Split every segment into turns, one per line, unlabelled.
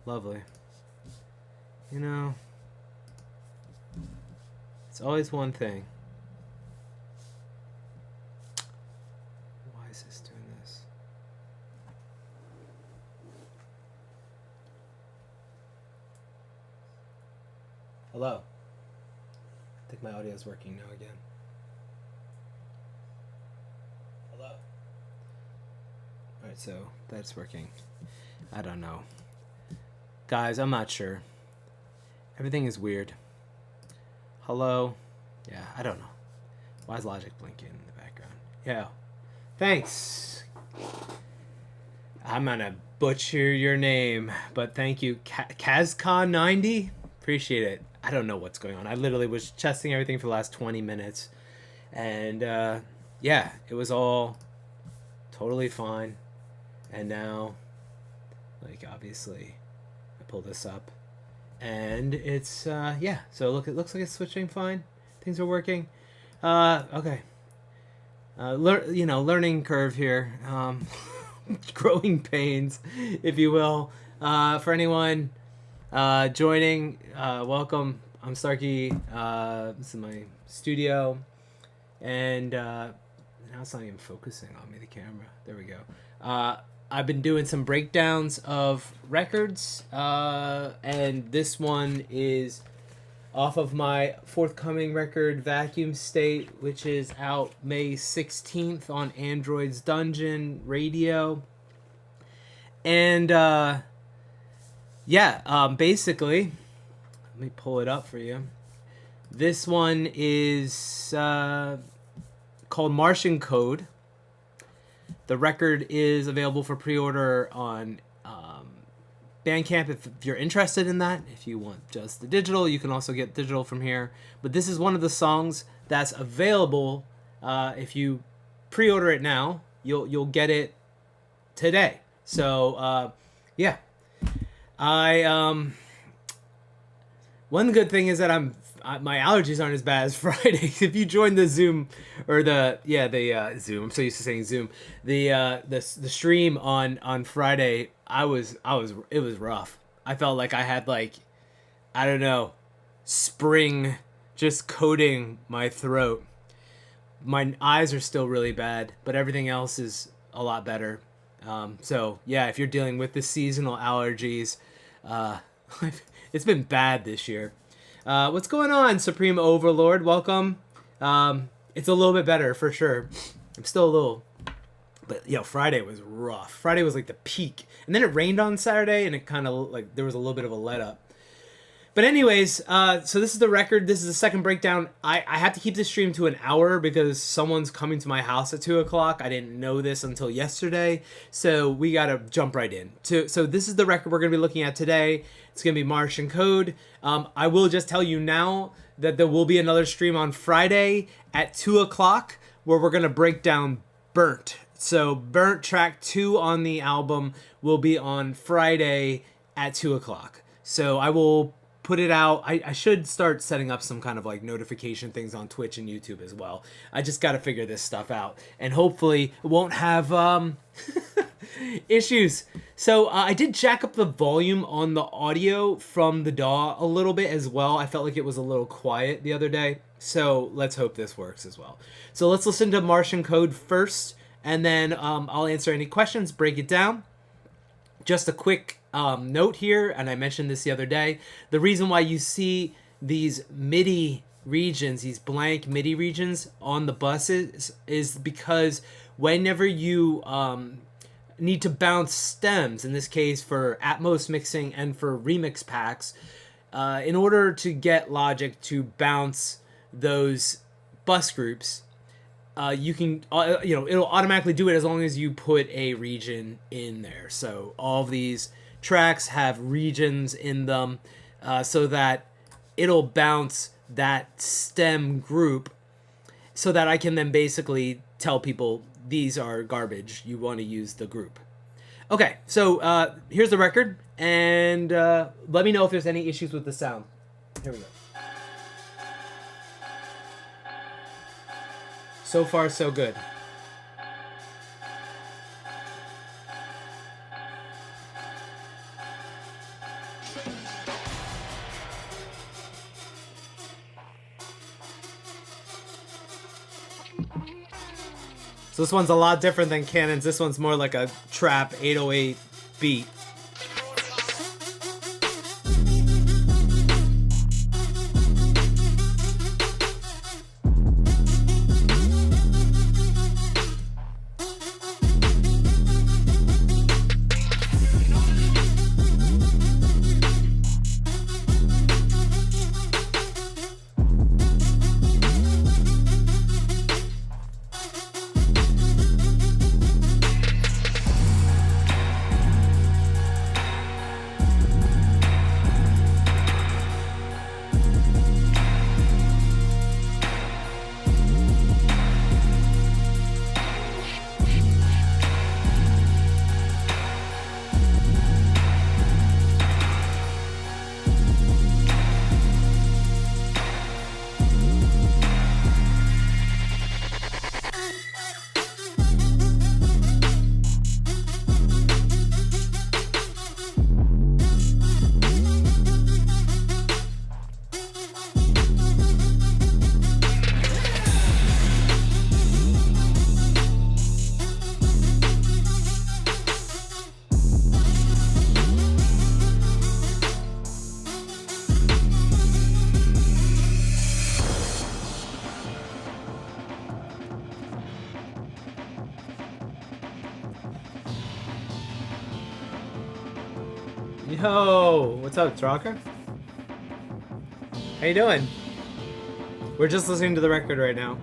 Lovely. You know, it's always one thing. Why is this doing this? Hello. I think my audio is working now again. Hello. Alright, so that's working. I don't know. Guys, I'm not sure. Everything is weird. Hello? Yeah, I don't know. Why is Logic blinking in the background? Yeah. Thanks. I'm gonna butcher your name, but thank you. Kazcon90? Appreciate it. I don't know what's going on. I literally was testing everything for the last 20 minutes. And, yeah, it was all totally fine. And now, like, obviously, I pull this up. And it's, yeah. So look, it looks like it's switching fine. Things are working. Okay. Learning curve here. Growing pains, if you will. For anyone joining, welcome. I'm Starkey. This is my studio. And now it's not even focusing on me, the camera. There we go. I've been doing some breakdowns of records, and this one is off of my forthcoming record, Vacuum State, which is out May 16th on Android's Dungeon Radio. And, basically, let me pull it up for you. This one is called Martian Code. The record is available for pre-order on Bandcamp if you're interested in that. If you want just the digital, you can also get digital from here. But this is one of the songs that's available. If you pre-order it now, you'll get it today. So yeah, one good thing is that my allergies aren't as bad as Friday. If you join the Zoom or the Zoom, I'm so used to saying Zoom, the stream on Friday, it was rough. I felt like I had I don't know, spring just coating my throat. My eyes are still really bad, but everything else is a lot better. So yeah, if you're dealing with the seasonal allergies, it's been bad this year. What's going on, Supreme Overlord? Welcome. It's a little bit better for sure. I'm still a little, but Friday was rough. Friday was like the peak, and then it rained on Saturday, and it kind of there was a little bit of a let up. But anyways, so this is the record. This is the second breakdown. I have to keep this stream to an hour because someone's coming to my house at 2 o'clock. I didn't know this until yesterday, so we gotta jump right in. So this is the record we're gonna be looking at today. It's gonna be Martian Code. I will just tell you now that there will be another stream on Friday at 2 o'clock where we're gonna break down Burnt. So Burnt track 2 on the album will be on Friday at 2 o'clock. So I will put it out. I should start setting up some kind of like notification things on Twitch and YouTube as well. I just got to figure this stuff out, and hopefully it won't have issues. So I did jack up the volume on the audio from the DAW a little bit as well. I felt like it was a little quiet the other day. So let's hope this works as well. So let's listen to Martian Code first, and then I'll answer any questions, break it down. Just a quick note here, and I mentioned this the other day. The reason why you see these MIDI regions, these blank MIDI regions on the buses is because whenever you need to bounce stems, in this case for Atmos mixing and for remix packs, in order to get Logic to bounce those bus groups, you can, it'll automatically do it as long as you put a region in there. So all of these tracks have regions in them, so that it'll bounce that stem group, so that I can then basically tell people these are garbage. You want to use the group. Okay, so here's the record, and let me know if there's any issues with the sound. Here we go. So far, so good. So this one's a lot different than Cannon's. This one's more like a trap 808 beat. Yo, what's up, Strocker? How you doing? We're just listening to the record right now.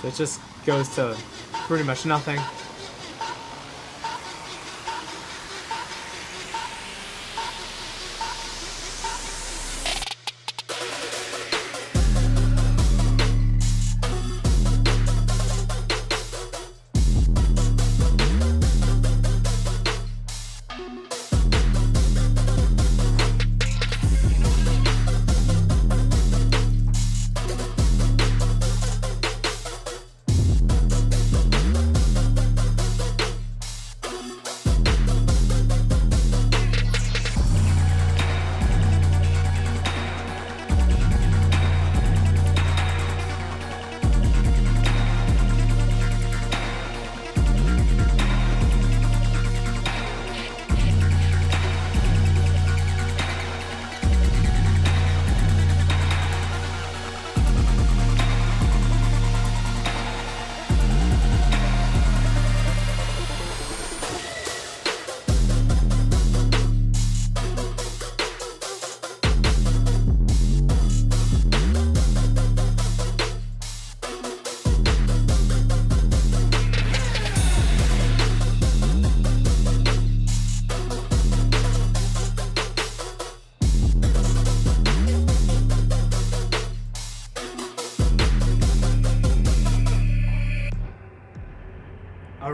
So it just goes to pretty much nothing.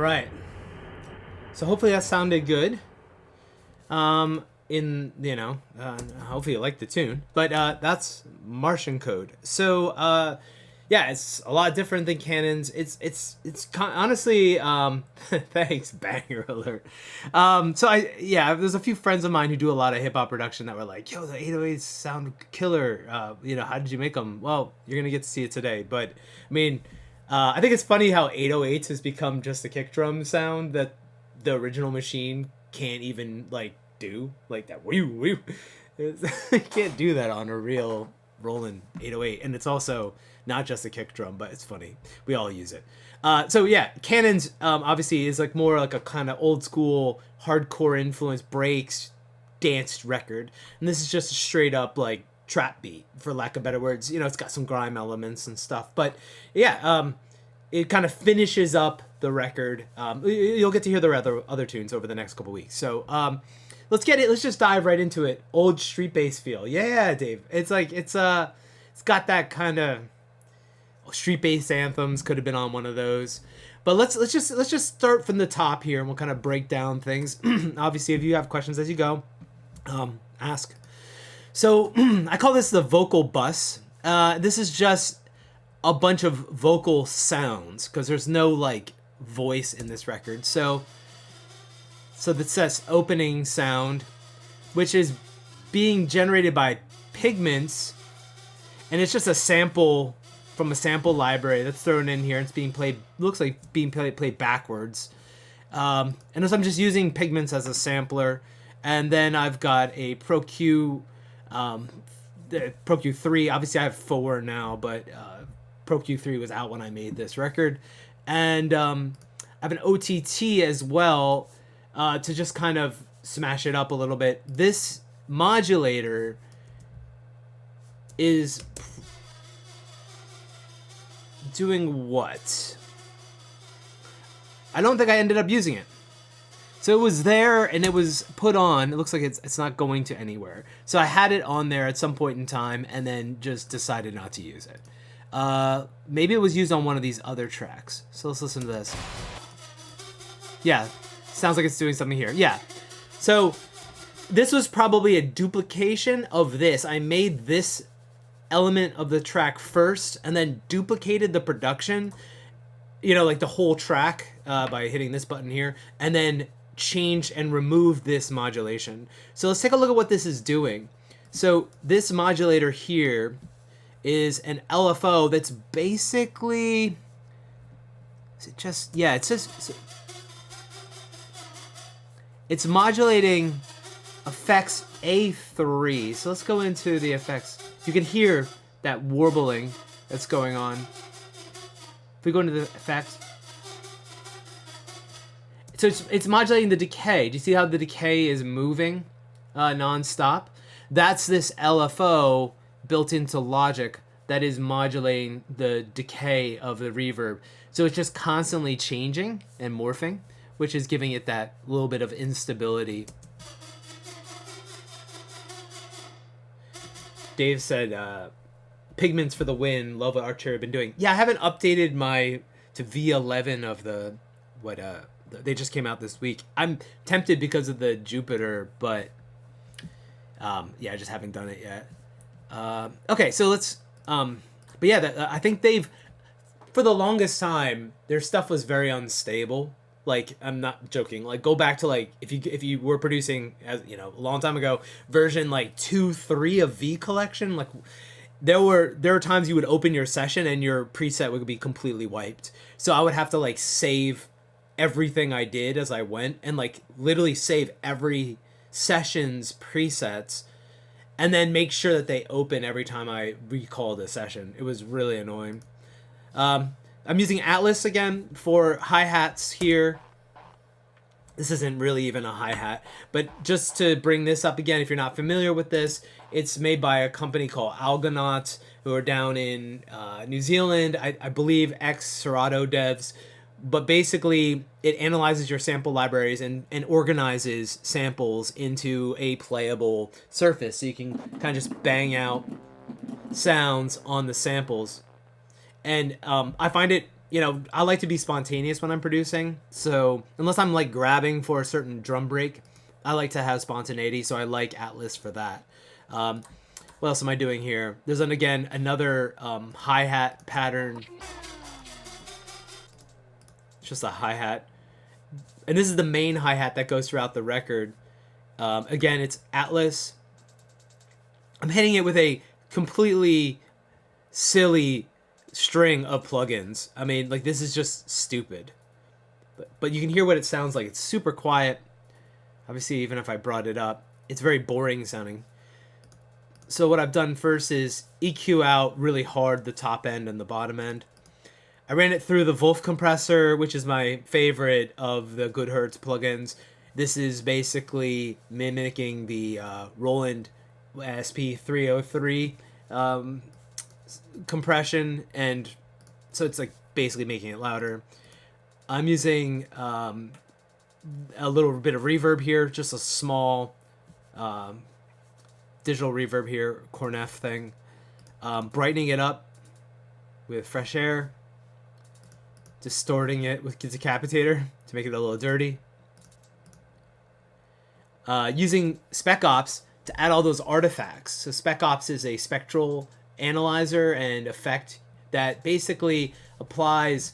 right. So hopefully that sounded good. Hopefully you like the tune. But that's Martian Code. So yeah, it's a lot different than Cannon's. Honestly, thanks, banger alert. There's a few friends of mine who do a lot of hip hop production that were like, "Yo, the 808s sound killer. How did you make them?" Well, you're gonna get to see it today. But I mean, I think it's funny how 808s has become just a kick drum sound that the original machine can't even do that. You can't do that on a real Roland 808, and it's also not just a kick drum, but it's funny. We all use it. So yeah, Cannon's obviously is more like a kind of old school hardcore influence breaks dance record, and this is just a straight up trap beat, for lack of better words. It's got some grime elements and stuff, but yeah, it kind of finishes up the record. You'll get to hear the other tunes over the next couple weeks. So let's get it. Let's just dive right into it. Old street bass feel. Yeah, Dave. It's got that kind of street bass anthems. Could have been on one of those. But let's just start from the top here, and we'll kind of break down things. Obviously, if you have questions as you go, ask. So I call this the vocal bus. This is just a bunch of vocal sounds because there's no voice in this record. So that says opening sound, which is being generated by Pigments, and it's just a sample from a sample library that's thrown in here. It's being played, looks like being played backwards. And so I'm just using Pigments as a sampler, and then I've got a Pro Q, the Pro Q3. Obviously I have 4 now, but Pro Q3 was out when I made this record, and I have an OTT as well to just kind of smash it up a little bit. This modulator is doing what? I don't think I ended up using it. So it was there and it was put on. It looks like it's not going to anywhere. So I had it on there at some point in time and then just decided not to use it. Maybe it was used on one of these other tracks. So let's listen to this. Yeah, sounds like it's doing something here. Yeah. So this was probably a duplication of this. I made this element of the track first and then duplicated the production, the whole track by hitting this button here, and then changed and removed this modulation. So let's take a look at what this is doing. So this modulator here is an LFO that's basically, it's modulating effects A3. So let's go into the effects. You can hear that warbling that's going on. If we go into the effects, so it's modulating the decay. Do you see how the decay is moving non-stop? That's this LFO built into Logic that is modulating the decay of the reverb. So it's just constantly changing and morphing, which is giving it that little bit of instability. Dave said, Pigments for the win. Love what Archer have been doing. Yeah, I haven't updated to V11 of they just came out this week. I'm tempted because of the Jupiter, but I just haven't done it yet. Okay, so let's but yeah, I think they've, for the longest time, their stuff was very unstable. I'm not joking. Go back to if you were producing, as a long time ago, version 2.3 of V Collection, there were times you would open your session and your preset would be completely wiped. So I would have to save everything I did as I went and literally save every session's presets and then make sure that they open every time I recalled a session. It was really annoying. I'm using Atlas again for hi-hats here. This isn't really even a hi-hat, but just to bring this up again, if you're not familiar with this, it's made by a company called Algonaut, who are down in New Zealand. I believe ex-Serato devs. But basically, it analyzes your sample libraries and organizes samples into a playable surface. So you can kind of just bang out sounds on the samples. And I find it you know, I like to be spontaneous when I'm producing. So unless I'm like grabbing for a certain drum break, I like to have spontaneity. So I like Atlas for that. What else am I doing here? There's again another hi-hat pattern. It's just a hi-hat. And this is the main hi-hat that goes throughout the record. Again, it's Atlas. I'm hitting it with a completely silly string of plugins. I mean, like, this is just stupid. But you can hear what it sounds like. It's super quiet. Obviously, even if I brought it up, it's very boring sounding. So what I've done first is EQ out really hard the top end and the bottom end. I ran it through the Wolf compressor, which is my favorite of the Good Hertz plugins. This is basically mimicking the Roland SP303 compression, and so it's like basically making it louder. I'm using a little bit of reverb here, just a small digital reverb here, Cornef thing. Brightening it up with fresh air, distorting it with Decapitator to make it a little dirty. Using Spec Ops to add all those artifacts. So Spec Ops is a spectral analyzer and effect that basically applies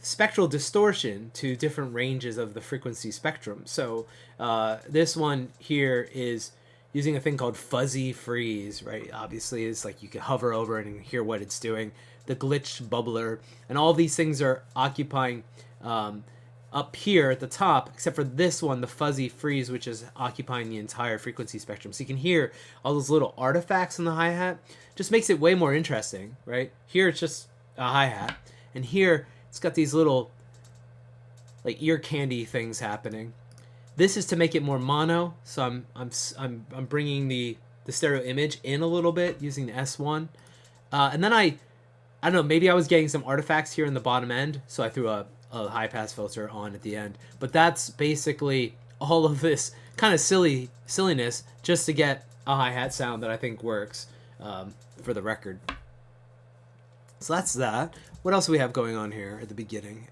spectral distortion to different ranges of the frequency spectrum. So this one here is using a thing called fuzzy freeze, right? Obviously, it's like you can hover over it and hear what it's doing. The glitch bubbler, and all these things are occupying up here at the top, except for this one, the fuzzy freeze, which is occupying the entire frequency spectrum. So you can hear all those little artifacts in the hi-hat. Just makes it way more interesting, right? Here it's just a hi-hat, and here it's got these little like ear candy things happening. This is to make it more mono, so I'm bringing the stereo image in a little bit using the S1, and then I don't know, maybe I was getting some artifacts here in the bottom end, so I threw a high pass filter on at the end. But that's basically all of this kind of silliness just to get a hi-hat sound that I think works for the record. So that's that. What else do we have going on here at the beginning?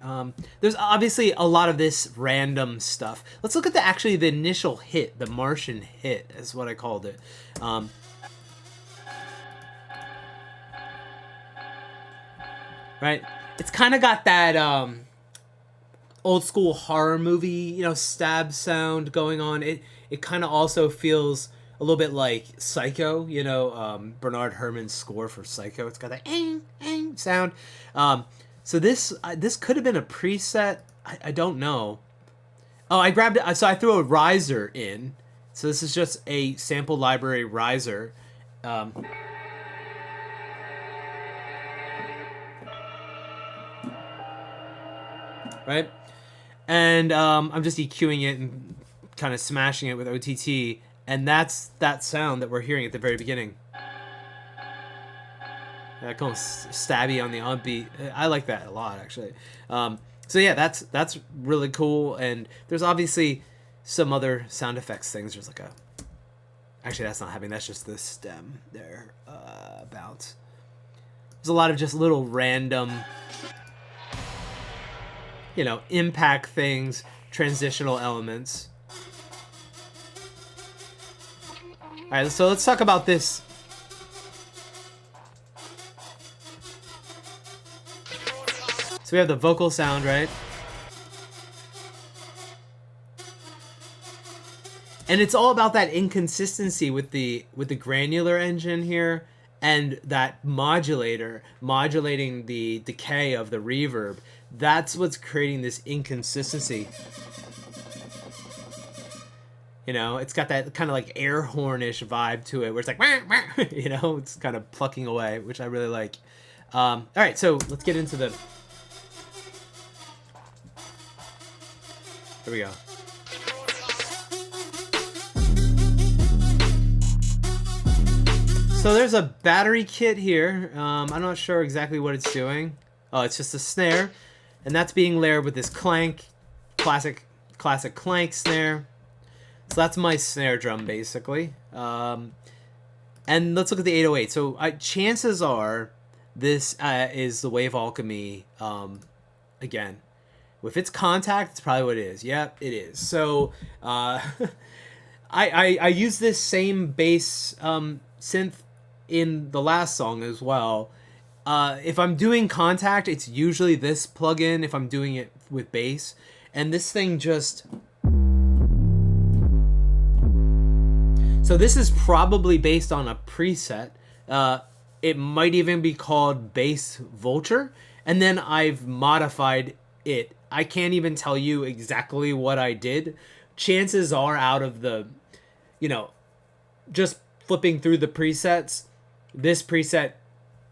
There's obviously a lot of this random stuff. Let's look at the initial hit, the Martian hit is what I called it. Right? It's kind of got that old school horror movie, you know, stab sound going on. It kind of also feels a little bit like Psycho, you know, Bernard Herrmann's score for Psycho. It's got that sound. So this could have been a preset. I don't know. Oh, I grabbed it. So I threw a riser in. So this is just a sample library riser. Right? And I'm just EQing it and kind of smashing it with OTT. And that's that sound that we're hearing at the very beginning. That kind of stabby on the on-beat. I like that a lot, actually. So yeah, that's really cool. And there's obviously some other sound effects things. There's like a... Actually, that's not happening. That's just the stem there. Bounce. There's a lot of just little random... you know, impact things, transitional elements. All right, so let's talk about this. So we have the vocal sound, right? And it's all about that inconsistency with the granular engine here and that modulator modulating the decay of the reverb. That's what's creating this inconsistency. You know, it's got that kind of like air horn-ish vibe to it, where it's like, wah, wah, you know, it's kind of plucking away, which I really like. All right, so let's get into the... Here we go. So there's a battery kit here. I'm not sure exactly what it's doing. Oh, it's just a snare. And that's being layered with this clank, classic clank snare. So that's my snare drum, basically. And let's look at the 808. So chances are This is the Wave Alchemy. Again, if it's Contact, it's probably what it is. Yep, it is. So I use this same bass synth in the last song as well. If I'm doing Contact, it's usually this plugin if I'm doing it with bass. And this thing just... So this is probably based on a preset. It might even be called Bass Vulture. And then I've modified it. I can't even tell you exactly what I did. Chances are, out of the, just flipping through the presets, this preset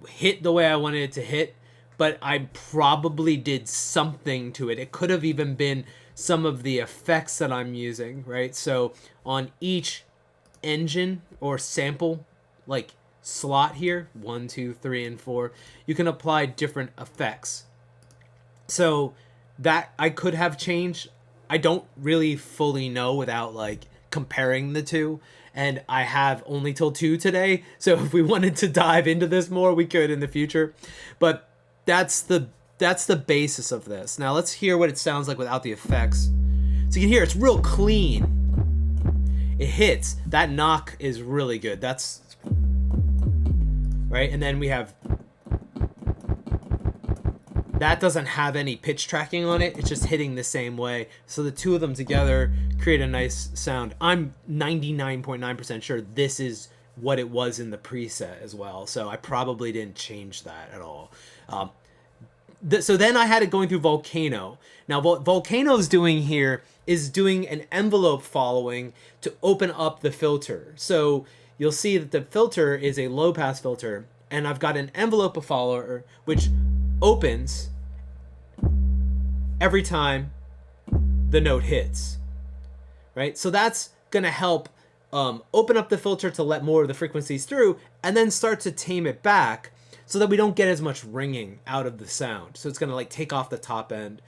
hit the way I wanted it to hit, but I probably did something to it. It could have even been some of the effects that I'm using, right? So on each engine or sample, like slot here, 1, 2, 3, and 4, you can apply different effects. So that I could have changed. I don't really fully know without like comparing the two, and I have only till 2 today, so if we wanted to dive into this more, we could in the future. But that's the basis of this. Now let's hear what it sounds like without the effects. So you can hear it's real clean. It hits. That knock is really good. That's right. And then we have, that doesn't have any pitch tracking on it. It's just hitting the same way. So the two of them together create a nice sound. I'm 99.9% sure this is what it was in the preset as well. So I probably didn't change that at all. So then I had it going through Volcano. Now what Volcano's doing here is doing an envelope following to open up the filter. So you'll see that the filter is a low pass filter, and I've got an envelope follower which opens every time the note hits, right? So that's going to help open up the filter to let more of the frequencies through, and then start to tame it back so that we don't get as much ringing out of the sound. So it's going to like take off the top end.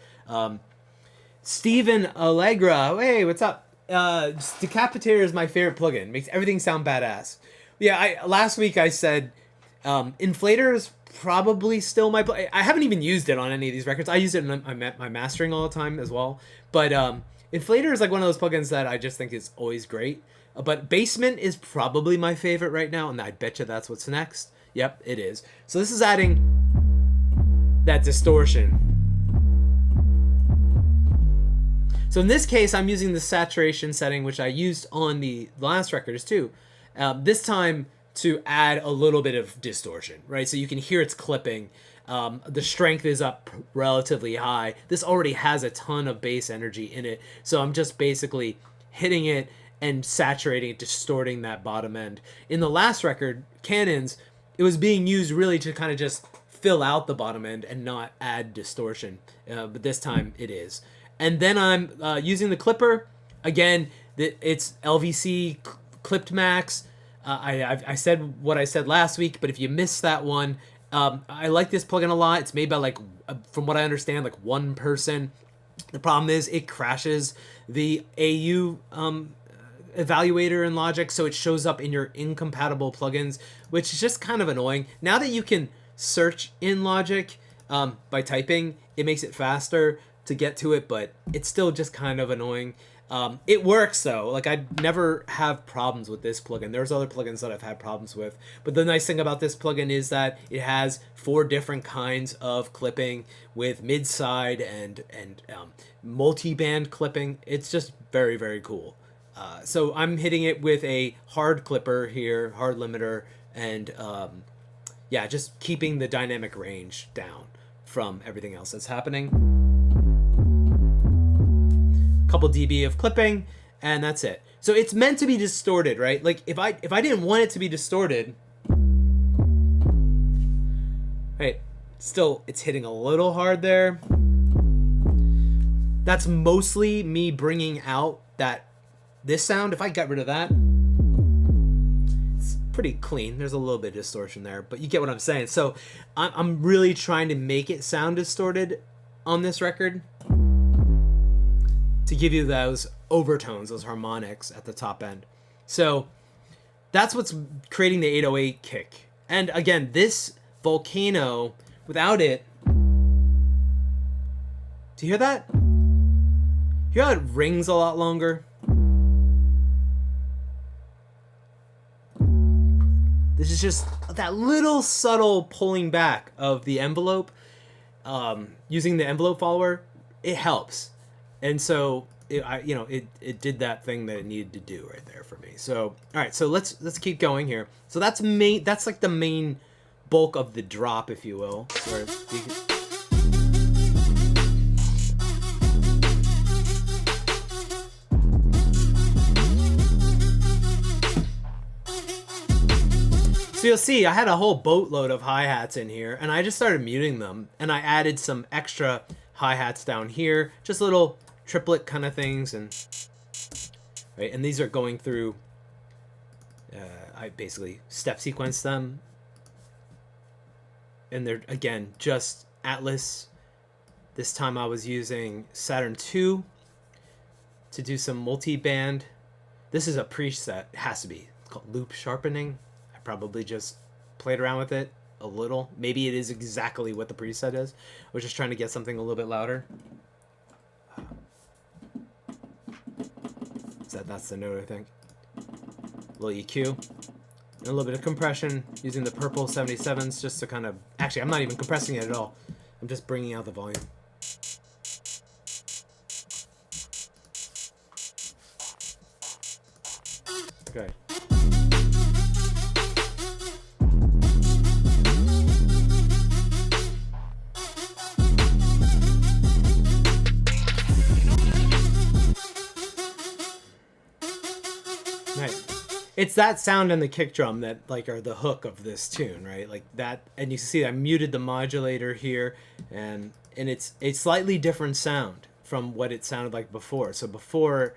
Steven Allegra, hey, what's up? Decapitator is my favorite plugin. Makes everything sound badass. Yeah, last week I said Inflator is probably still my I haven't even used it on any of these records. I use it in my mastering all the time as well. But Inflator is like one of those plugins that I just think is always great. But Basement is probably my favorite right now, and I bet you that's what's next. Yep, it is. So this is adding that distortion. So in this case, I'm using the saturation setting, which I used on the last records too. This time to add a little bit of distortion, right? So you can hear it's clipping. The strength is up relatively high. This already has a ton of bass energy in it. So I'm just basically hitting it and saturating it, distorting that bottom end. In the last record, Cannons, it was being used really to kind of just fill out the bottom end and not add distortion. But this time it is. And then I'm using the clipper. Again, it's LVC clipped max. I said what I said last week, but if you missed that one, I like this plugin a lot. It's made by like, from what I understand, like one person. The problem is it crashes the AU evaluator in Logic, so it shows up in your incompatible plugins, which is just kind of annoying. Now that you can search in Logic by typing, it makes it faster to get to it, but it's still just kind of annoying. It works though. Like I never have problems with this plugin. There's other plugins that I've had problems with, but the nice thing about this plugin is that it has 4 different kinds of clipping with mid-side and multi-band clipping. It's just very, very cool. So I'm hitting it with a hard clipper here, hard limiter, and yeah, just keeping the dynamic range down from everything else that's happening. Couple dB of clipping, and that's it. So it's meant to be distorted, right? Like if I didn't want it to be distorted, right? Still, it's hitting a little hard there. That's mostly me bringing out this sound. If I got rid of that, it's pretty clean. There's a little bit of distortion there, but you get what I'm saying. So I'm really trying to make it sound distorted on this record, to give you those overtones, those harmonics at the top end. So that's what's creating the 808 kick. And again, this Volcano, without it, do you hear that? You hear how it rings a lot longer? This is just that little subtle pulling back of the envelope. Using the envelope follower, it helps. And so it did that thing that it needed to do right there for me. So all right, so let's keep going here. So that's like the main bulk of the drop, if you will. Where so you'll see I had a whole boatload of hi-hats in here, and I just started muting them, and I added some extra hi-hats down here, just little triplet kind of things, and these are going through. I basically step sequence them, and they're again just Atlas. This time I was using Saturn II to do some multi-band. This is a preset. It has to be. It's called loop sharpening. I probably just played around with it a little. Maybe it is exactly what the preset is. I was just trying to get something a little bit louder. That's the note, I think. A little EQ. And a little bit of compression using the purple 77s just to kind of... Actually, I'm not even compressing it at all. I'm just bringing out the volume. Okay. It's that sound and the kick drum that like are the hook of this tune, right? Like that, and you can see I muted the modulator here, and it's a slightly different sound from what it sounded like before. So before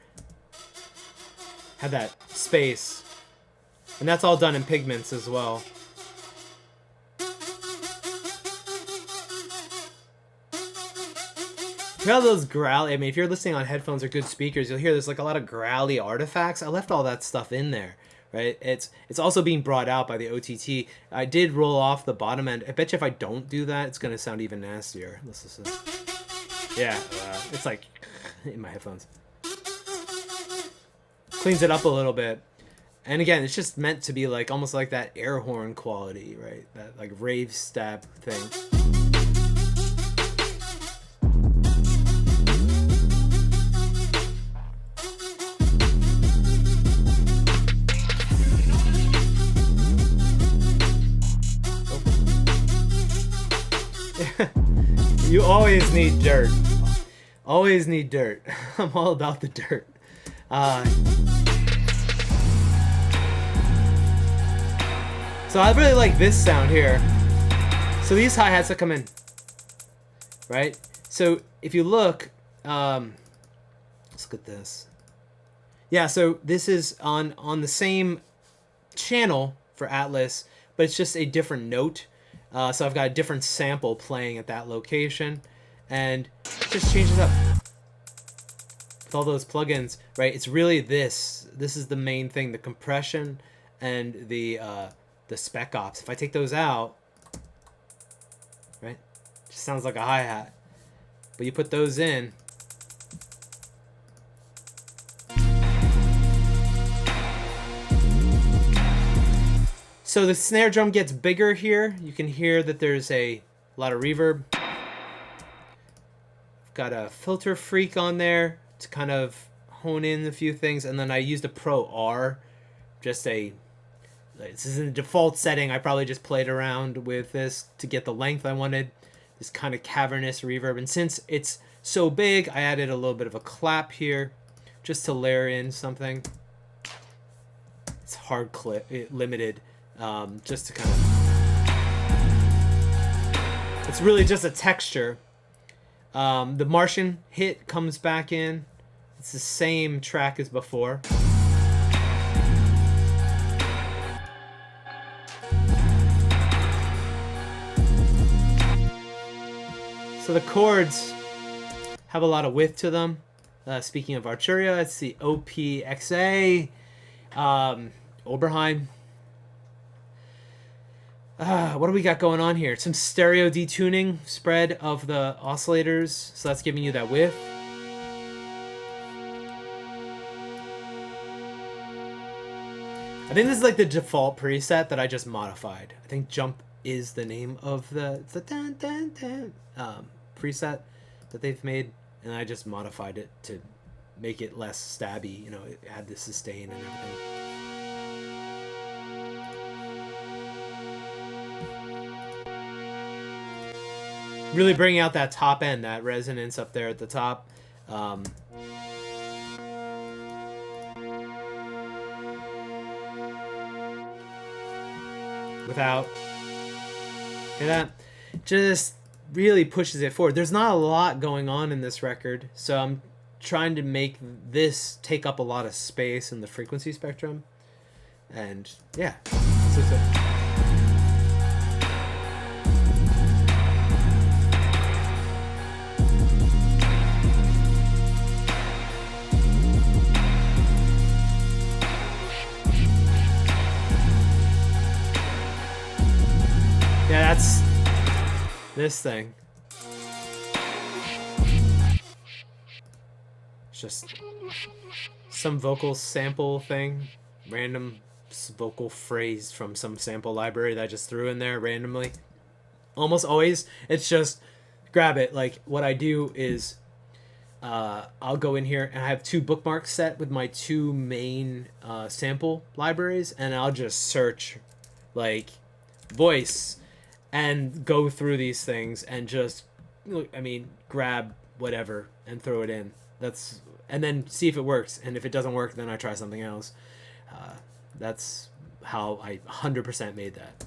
had that space, and that's all done in pigments as well. You know those growl? I mean, if you're listening on headphones or good speakers, you'll hear there's like a lot of growly artifacts. I left all that stuff in there, right? It's also being brought out by the OTT. I did roll off the bottom end. I bet you if I don't do that, it's gonna sound even nastier. Let's listen. Yeah, it's like in my headphones. Cleans it up a little bit. And again, it's just meant to be like almost like that air horn quality, right? That like rave stab thing. You always need dirt. Always need dirt. I'm all about the dirt. So I really like this sound here. So these hi-hats that come in, right? So if you look, let's look at this. Yeah, so this is on the same channel for Atlas, but it's just a different note. So I've got a different sample playing at that location, and it just changes up with all those plugins, right? It's really this is the main thing, the compression and the spec ops. If I take those out, right, it just sounds like a hi-hat, but you put those in, so the snare drum gets bigger here. You can hear that there's a lot of reverb. Got a filter freak on there to kind of hone in a few things. And then I used a Pro R. This is in the default setting. I probably just played around with this to get the length I wanted. This kind of cavernous reverb. And since it's so big, I added a little bit of a clap here just to layer in something. It's hard clip, limited. Just to kind of, it's really just a texture. The Martian hit comes back in. It's the same track as before. So the chords have a lot of width to them. Speaking of Arturia, it's the OPXA, Oberheim. What do we got going on here? Some stereo detuning spread of the oscillators, so that's giving you that width. I think this is like the default preset that I just modified. I think jump is the name of the dun, dun, dun, preset that they've made, and I just modified it to make it less stabby. You know, it had the sustain and everything. Really bringing out that top end, that resonance up there at the top. Without, hear that? Just really pushes it forward. There's not a lot going on in this record, so I'm trying to make this take up a lot of space in the frequency spectrum. And yeah, let's listen. Yeah, that's this thing. It's just some vocal sample thing, random vocal phrase from some sample library that I just threw in there randomly. Almost always, it's just grab it. Like what I do is I'll go in here and I have 2 bookmarks set with my 2 main sample libraries, and I'll just search like voice and go through these things and just, I mean, grab whatever and throw it in. And then see if it works. And if it doesn't work, then I try something else. That's how I 100% made that.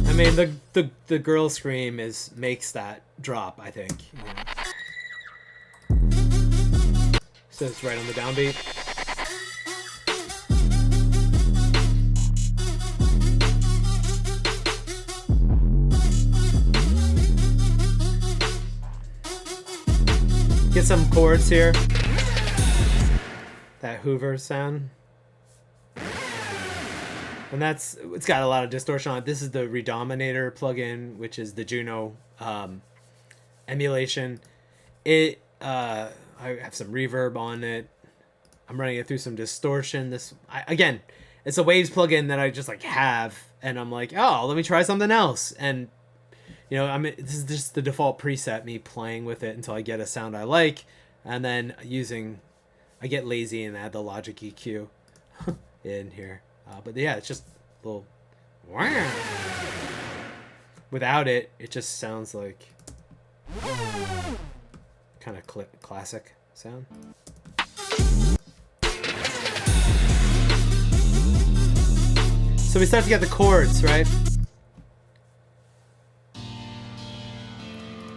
I mean, the girl scream makes that drop, I think. Yeah. So it's right on the downbeat. Get some chords here. That Hoover sound. And it's got a lot of distortion on it. This is the Redominator plugin, which is the Juno emulation. I have some reverb on it. I'm running it through some distortion. Again, it's a Waves plugin that I just like have, and I'm like, oh, let me try something else. And you know, this is just the default preset, me playing with it until I get a sound I like, and then I get lazy and add the Logic EQ in here. But yeah, it's just a little. Without it, it just sounds like kind of classic sound. So we start to get the chords, right?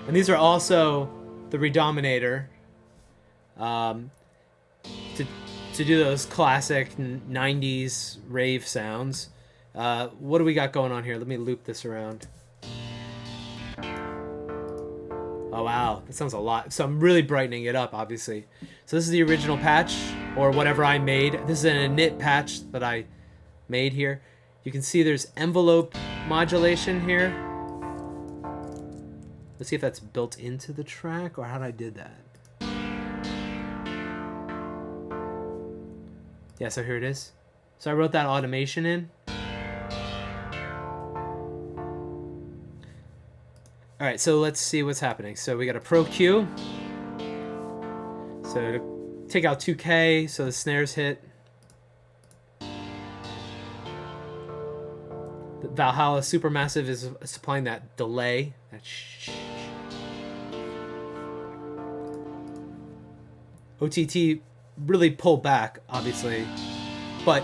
And these are also the Redominator. To do those classic 90s rave sounds. What do we got going on here? Let me loop this around. Oh wow, that sounds a lot. So I'm really brightening it up, obviously. So this is the original patch, or whatever I made. This is an init patch that I made here. You can see there's envelope modulation here. Let's see if that's built into the track, or how I did that. Yeah, so here it is. So I wrote that automation in. All right, so let's see what's happening. So we got a Pro Q. So to take out 2K, so the snares hit. The Valhalla Supermassive is supplying that delay. That OTT really pulled back, obviously, but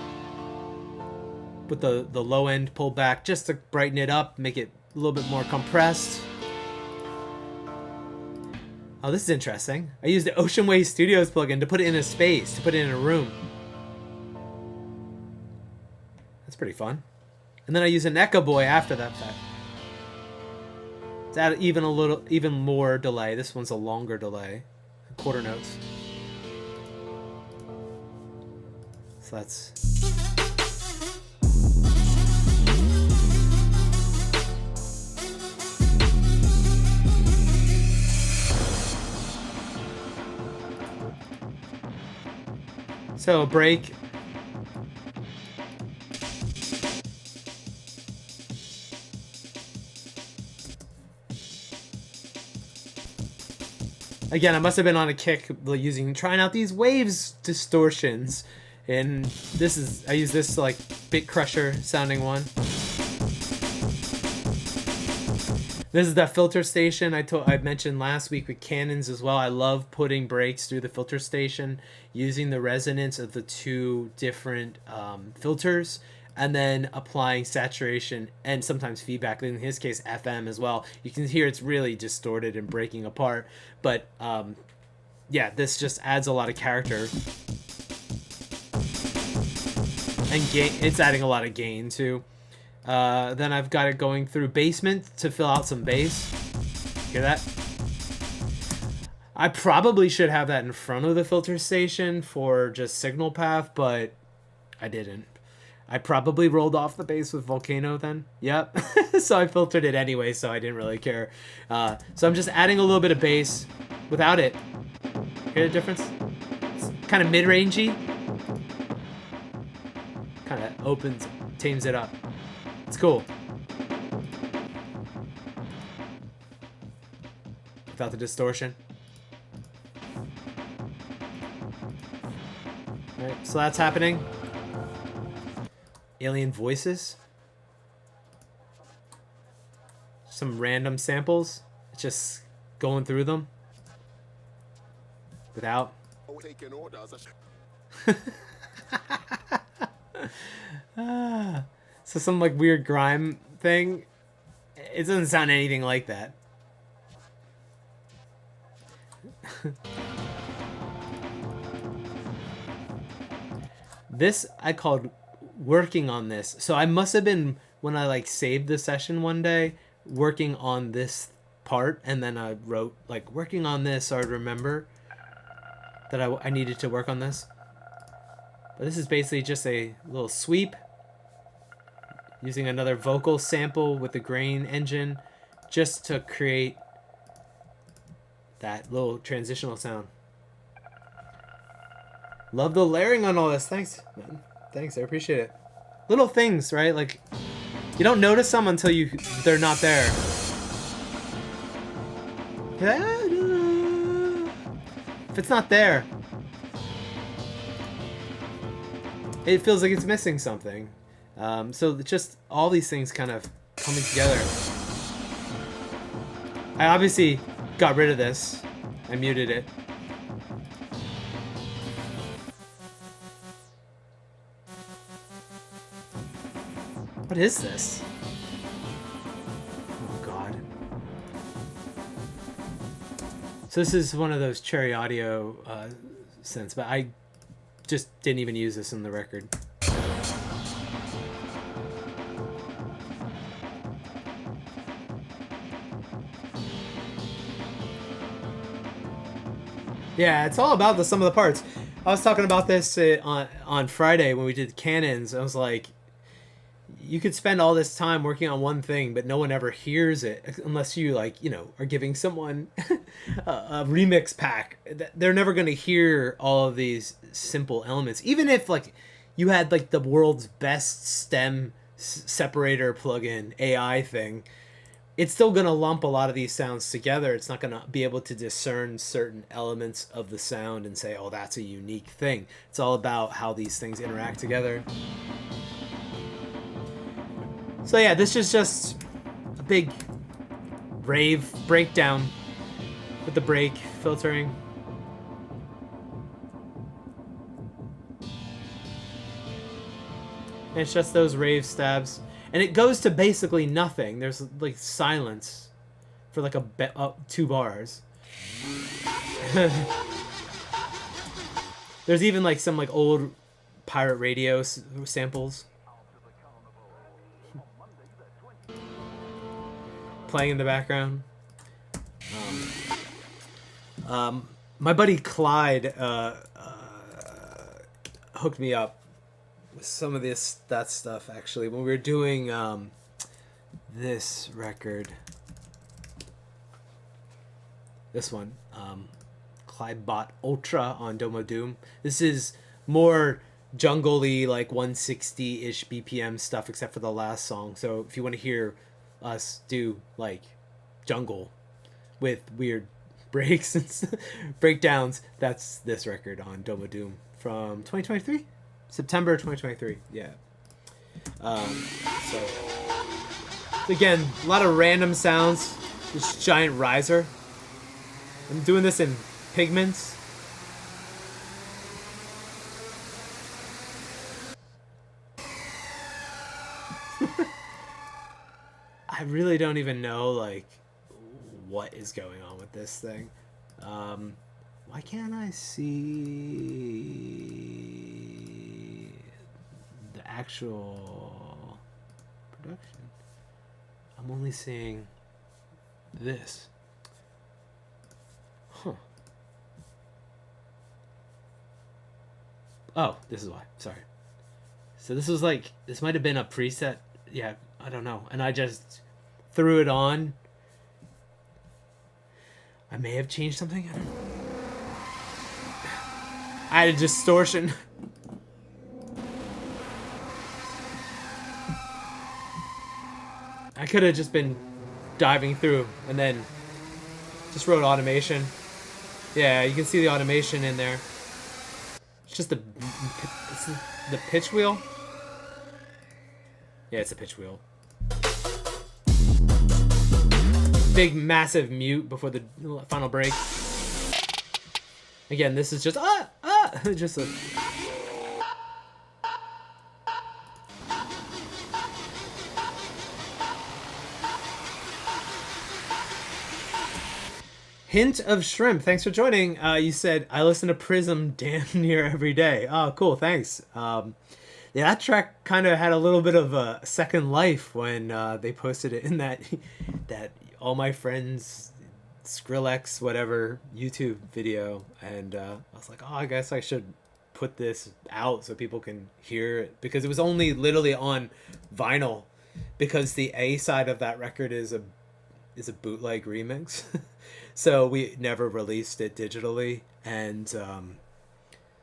with the low end pulled back just to brighten it up, make it a little bit more compressed. Oh, this is interesting. I used the Ocean Way Studios plugin to put it in a space, to put it in a room. That's pretty fun. And then I use an echo boy after that fact. It's add even more delay. This one's a longer delay, quarter notes. So that's. So break. Again, I must have been on a kick trying out these waves distortions, and I use this like Bit Crusher sounding one. This is that filter station I mentioned last week with cannons as well. I love putting breaks through the filter station, using the resonance of the two different filters, and then applying saturation and sometimes feedback. In his case, FM as well. You can hear it's really distorted and breaking apart. But yeah, this just adds a lot of character. And it's adding a lot of gain too. Then I've got it going through basement to fill out some bass. Hear that? I probably should have that in front of the filter station for just signal path, but I didn't. I probably rolled off the bass with Volcano then. Yep. So I filtered it anyway, so I didn't really care. So I'm just adding a little bit of bass without it. Hear the difference? It's kind of mid-rangey. Kind of tames it up. It's cool. Without the distortion. Alright, so that's happening. Alien voices. Some random samples. Just going through them. Without. So some like weird grime thing. It doesn't sound anything like that. This I called working on this. So I must have been, when I like saved the session one day, working on this part, and then I wrote like working on this, so I'd remember that I needed to work on this. But this is basically just a little sweep using another vocal sample with the grain engine just to create that little transitional sound. Love the layering on all this. Thanks, man. Thanks, I appreciate it. Little things, right? Like, you don't notice them until they're not there. If it's not there, it feels like it's missing something. So just all these things kind of coming together. I obviously got rid of this. I muted it. What is this? Oh god. So this is one of those Cherry Audio synths, but I just didn't even use this in the record. Yeah, it's all about the sum of the parts. I was talking about this on Friday when we did cannons. I was like, you could spend all this time working on one thing, but no one ever hears it unless you are giving someone a remix pack. They're never going to hear all of these simple elements. Even if you had the world's best stem separator plugin AI thing, it's still going to lump a lot of these sounds together. It's not going to be able to discern certain elements of the sound and say, oh, that's a unique thing. It's all about how these things interact together. So yeah, this is just a big rave breakdown with the break filtering. And it's just those rave stabs. And it goes to basically nothing. There's silence for 2 bars. There's even some old pirate radio samples. playing in the background. My buddy Clyde hooked me up with some of that stuff actually when we were doing this record. This one, Clyde bought Ultra on Domo Doom. This is more jungle-y, like 160-ish BPM stuff, except for the last song. So if you want to hear us do like jungle with weird breaks and breakdowns, that's this record on Domo Doom from 2023, September 2023. Yeah. So again, a lot of random sounds. This giant riser. I'm doing this in pigments. I really don't even know like what is going on with this thing. Why can't I see the actual production? I'm only seeing this. Huh. Oh, this is why. Sorry. So this was like, this might have been a preset. Yeah, I don't know. And I just threw it on. I may have changed something. I don't know. I had a distortion. I could have just been diving through and then just wrote automation. Yeah, you can see the automation in there. It's just the pitch wheel. Yeah, it's a pitch wheel. Big, massive mute before the final break. Again, this is just just a Hint of Shrimp. Thanks for joining. You said I listen to Prism damn near every day. Oh, cool. Thanks. Yeah, that track kind of had a little bit of a second life when they posted it in that All My Friends Skrillex whatever YouTube video, and I was like, oh, I guess I should put this out so people can hear it, because it was only literally on vinyl, because the A side of that record is a bootleg remix. So we never released it digitally, and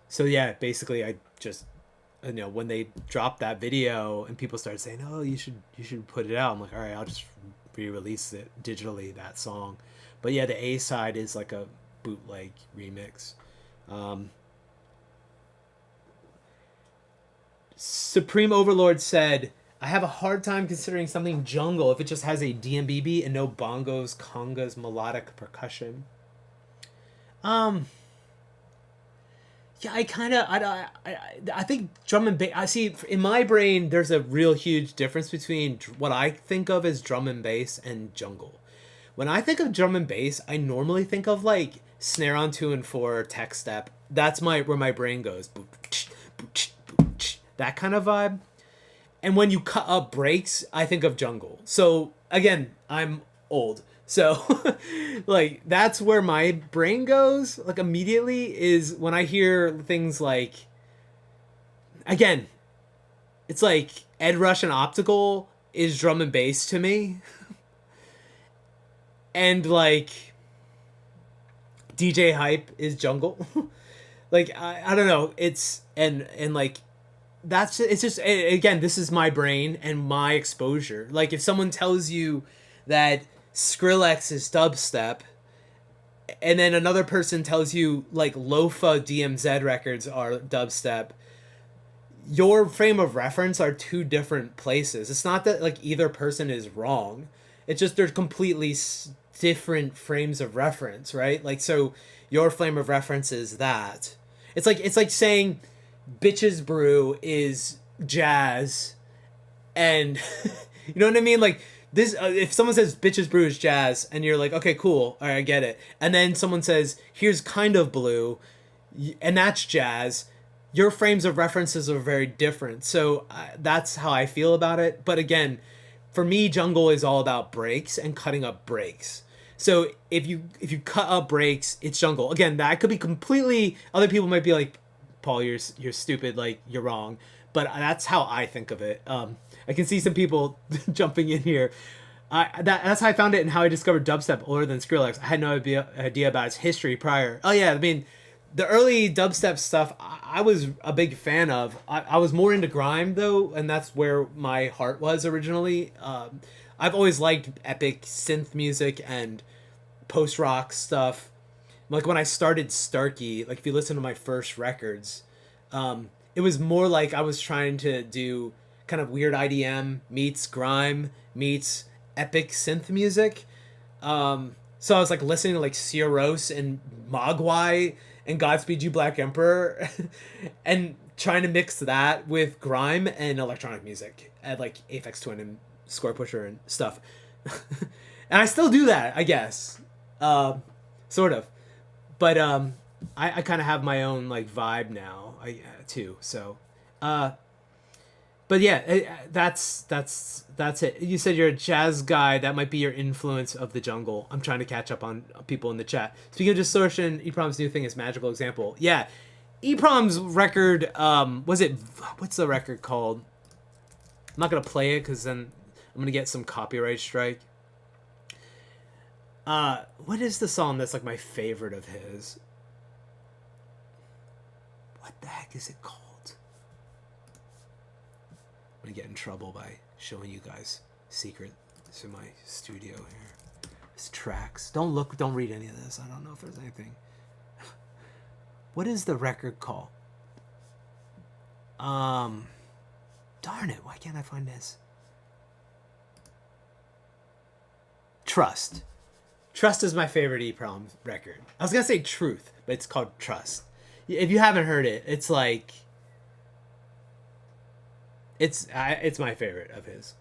so yeah, basically I just, you know, when they dropped that video and people started saying, oh, you should put it out, I'm like, all right, I'll just re-release it digitally, that song. But yeah, the A side is like a bootleg remix. Supreme Overlord said, I have a hard time considering something jungle if it just has a DMBB and no bongos, congas, melodic percussion. Yeah, I think drum and bass. I see in my brain there's a real huge difference between what I think of as drum and bass and jungle. When I think of drum and bass, I normally think of like snare on 2 and 4, tech step. That's where my brain goes. That kind of vibe. And when you cut up breaks, I think of jungle. So again, I'm old. So like that's where my brain goes like immediately, is when I hear things like, again, it's like Ed Rush and Optical is drum and bass to me. And like DJ Hype is jungle. Like I don't know, it's and like it's just, again, this is my brain and my exposure. Like if someone tells you that Skrillex is dubstep, and then another person tells you like Lofa DMZ records are dubstep, your frame of reference are two different places. It's not that like either person is wrong. It's just they're completely different frames of reference, right? Like, so your frame of reference is that. It's like saying Bitches Brew is jazz, and you know what I mean? Like this, if someone says Bitches Brew is jazz, and you're like, okay, cool, all right, I get it. And then someone says, here's Kind of Blue, and that's jazz. Your frames of references are very different. So that's how I feel about it. But again, for me, jungle is all about breaks and cutting up breaks. So if you cut up breaks, it's jungle. Again, that could be completely. Other people might be like, Paul, you're stupid. Like you're wrong. But that's how I think of it. I can see some people jumping in here. That's how I found it and how I discovered dubstep older than Skrillex. I had no idea about its history prior. Oh yeah, I mean, the early dubstep stuff I was a big fan of. I was more into grime though, and that's where my heart was originally. I've always liked epic synth music and post rock stuff. Like when I started Starkey, like if you listen to my first records, it was more like I was trying to do kind of weird IDM meets grime meets epic synth music. So I was like listening to like Cioros and Mogwai and Godspeed You Black Emperor and trying to mix that with grime and electronic music at like Aphex Twin and Score Pusher and stuff. And I still do that, I guess. Sort of. But I kind of have my own like vibe now too. So but yeah, that's it. You said you're a jazz guy. That might be your influence of the jungle. I'm trying to catch up on people in the chat. Speaking of distortion, EPROM's new thing is Magical Example. Yeah, EPROM's record. Was it? What's the record called? I'm not gonna play it because then I'm gonna get some copyright strike. What is the song that's like my favorite of his? What the heck is it called? I'm gonna get in trouble by showing you guys secrets in my studio here. It's tracks. Don't read any of this. I don't know if there's anything. What is the record called? Darn it, why can't I find this? Trust. Trust is my favorite EPROM record. I was gonna say Truth, but it's called Trust. If you haven't heard it, it's like it's my favorite of his.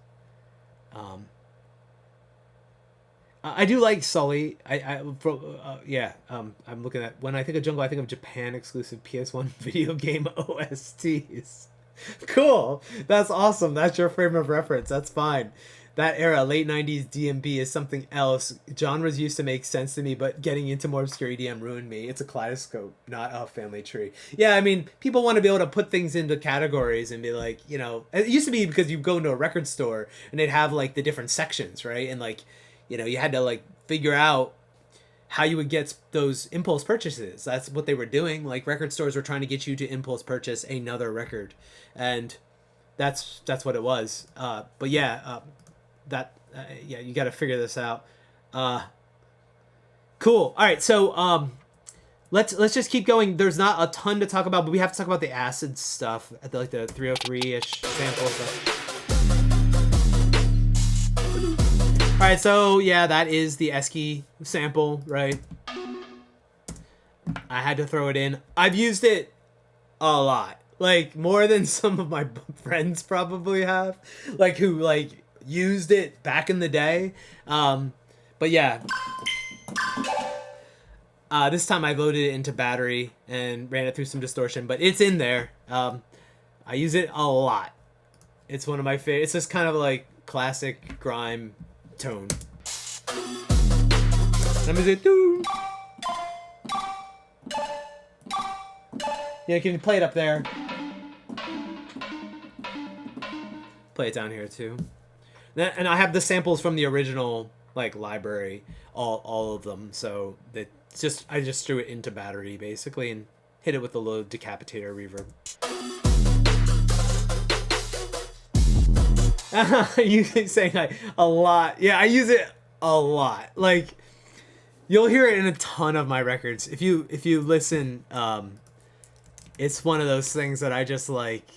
I do like Sully. I'm looking at, when I think of jungle, I think of Japan exclusive PS1 video game OSTs. Cool. That's awesome. That's your frame of reference. That's fine. That era, late 90s DMB, is something else. Genres used to make sense to me, but getting into more obscure EDM ruined me. It's a kaleidoscope, not a family tree. Yeah, I mean, people want to be able to put things into categories and be like, you know, it used to be because you go into a record store and they'd have like the different sections, right? And like, you know, you had to like figure out how you would get those impulse purchases. That's what they were doing. Like record stores were trying to get you to impulse purchase another record. And that's what it was. But yeah, you got to figure this out. Cool. All right, so let's just keep going. There's not a ton to talk about, but we have to talk about the acid stuff, like the 303-ish sample stuff. All right, so yeah, that is the Esky sample, right? I had to throw it in. I've used it a lot, like more than some of my friends probably have, like who like used it back in the day. But yeah, this time I loaded it into battery and ran it through some distortion, but it's in there. I use it a lot. It's one of my favorite. It's just kind of like classic grime tone. Let me say doo. Yeah, you can play it up there. Play it down here too. And I have the samples from the original like library, all of them. So I just threw it into battery basically and hit it with a little decapitator reverb. You saying like a lot? Yeah, I use it a lot. Like you'll hear it in a ton of my records. If you listen, it's one of those things that I just like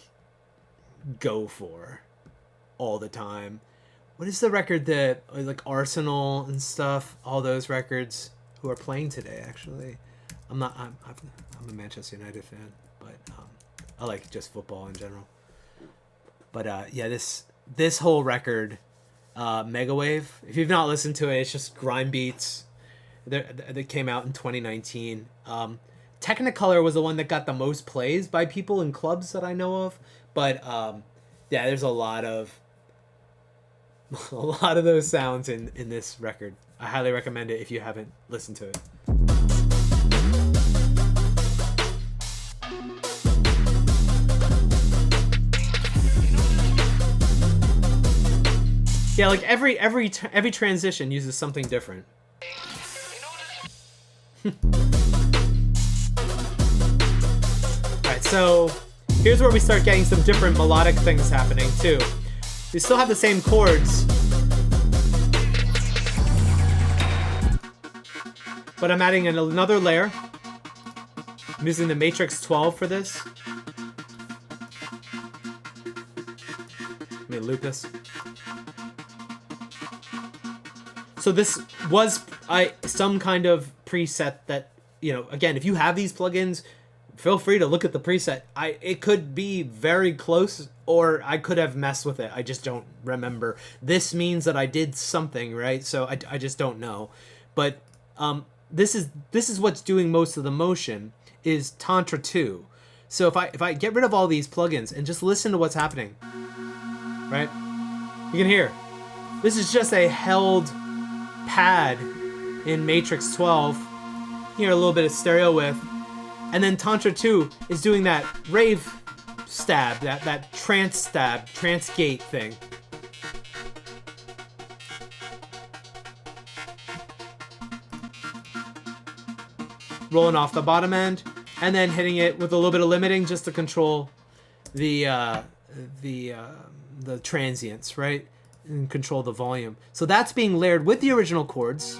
go for all the time. What is the record that like Arsenal and stuff? All those records who are playing today. Actually, I'm a Manchester United fan, but I like just football in general. But yeah, this whole record, Megawave. If you've not listened to it, it's just grime beats. That came out in 2019. Technicolor was the one that got the most plays by people in clubs that I know of. But yeah, there's a lot of a lot of those sounds in this record. I highly recommend it if you haven't listened to it. Yeah, like every transition uses something different. Alright, so here's where we start getting some different melodic things happening too. We still have the same chords, but I'm adding another layer. I'm using the Matrix 12 for this. Let me loop this. So this was some kind of preset that, again, if you have these plugins, feel free to look at the preset. It could be very close, or I could have messed with it. I just don't remember. This means that I did something, right? So I just don't know. But this is what's doing most of the motion, is Tantra 2. So if I get rid of all these plugins and just listen to what's happening, right? You can hear. This is just a held pad in Matrix 12. Hear a little bit of stereo width. And then Tantra 2 is doing that rave stab, that trance stab, trance gate thing. Rolling off the bottom end, and then hitting it with a little bit of limiting just to control the transients, right? And control the volume. So that's being layered with the original chords.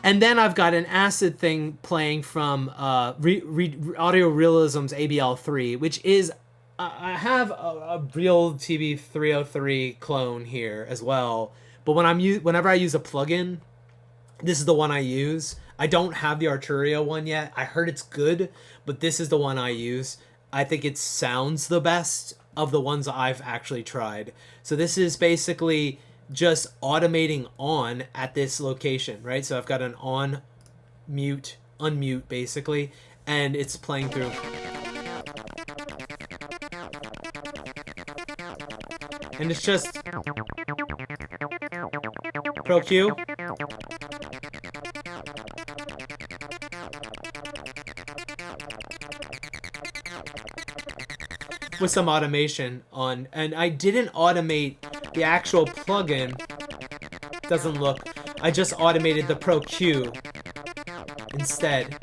And then I've got an acid thing playing from Audio Realism's ABL3, which is, I have a real TV 303 clone here as well. But whenever I use a plugin, this is the one I use. I don't have the Arturia one yet. I heard it's good, but this is the one I use. I think it sounds the best of the ones I've actually tried. So this is basically just automating on at this location, right? So I've got an on, mute, unmute basically, and it's playing through. And it's just Pro Q. With some automation on, and I didn't automate the actual plugin. Doesn't look. I just automated the Pro Q instead.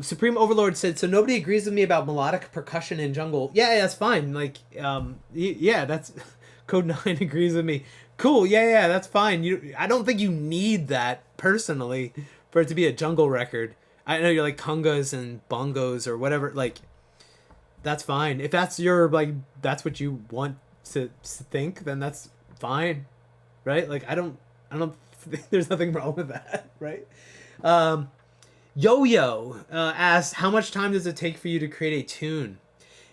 Supreme Overlord said, so nobody agrees with me about melodic percussion in jungle. Yeah, that's fine. Like, yeah, that's Code 9 agrees with me. Cool, yeah, that's fine. I don't think you need that personally for it to be a jungle record. I know you're like congas and bongos or whatever. Like, that's fine. If that's that's what you want to think, then that's fine, right? Like, I don't think there's nothing wrong with that, right? Yo-Yo asked, how much time does it take for you to create a tune?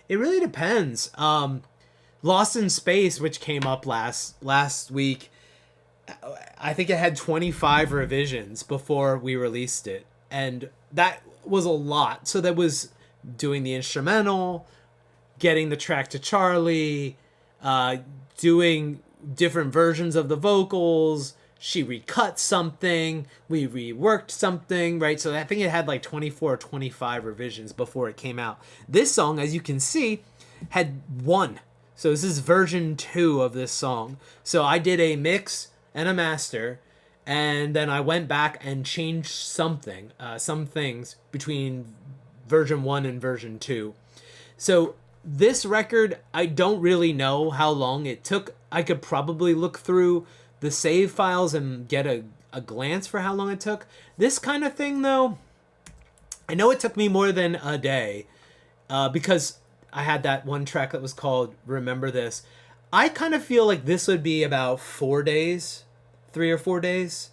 It really depends. Lost in Space, which came up last week, I think it had 25 revisions before we released it. And that was a lot. So that was doing the instrumental, getting the track to Charlie, doing different versions of the vocals. She recut something, we reworked something, right? So I think it had like 24 or 25 revisions before it came out. This song, as you can see, had 1. So this is version 2 of this song. So I did a mix and a master, and then I went back and changed some things between version 1 and version 2. So this record, I don't really know how long it took. I could probably look through the save files and get a glance for how long it took. This kind of thing, though, I know it took me more than a day because I had that one track that was called Remember This. I kind of feel like this would be about 4 days, 3 or 4 days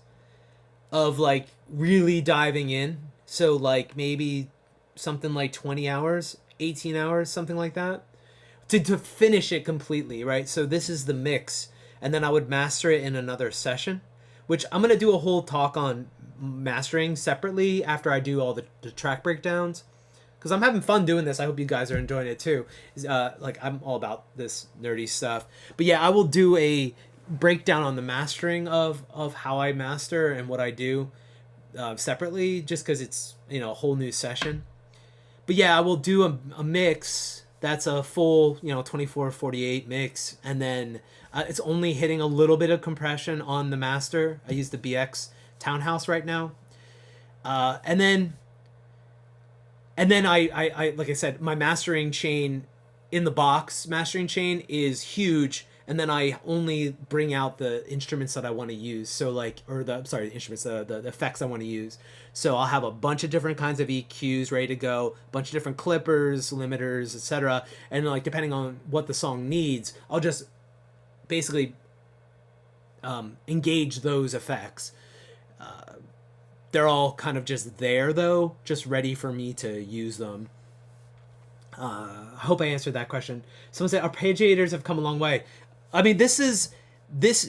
of like really diving in. So like maybe something like 20 hours, 18 hours, something like that to finish it completely, right? So this is the mix. and then I would master it in another session, which I'm gonna do a whole talk on mastering separately after I do all the track breakdowns, because I'm having fun doing this. I hope you guys are enjoying it too. Like, I'm all about this nerdy stuff. But yeah, I will do a breakdown on the mastering of how I master and what I do separately, just because it's, you know, a whole new session. But yeah, I will do a mix that's a full, you know, 24/48 mix, and then it's only hitting a little bit of compression on the master. I use the BX Townhouse right now, and then I like I said, my mastering chain in the box mastering chain is huge, and then I only bring out the instruments that I want to use. So like, or the instruments, the effects I want to use. So I'll have a bunch of different kinds of EQs ready to go, a bunch of different clippers, limiters, etc. And like, depending on what the song needs, I'll just basically engage those effects. They're all kind of just there though, just ready for me to use them. I hope I answered that question. Someone said arpeggiators have come a long way. I mean, this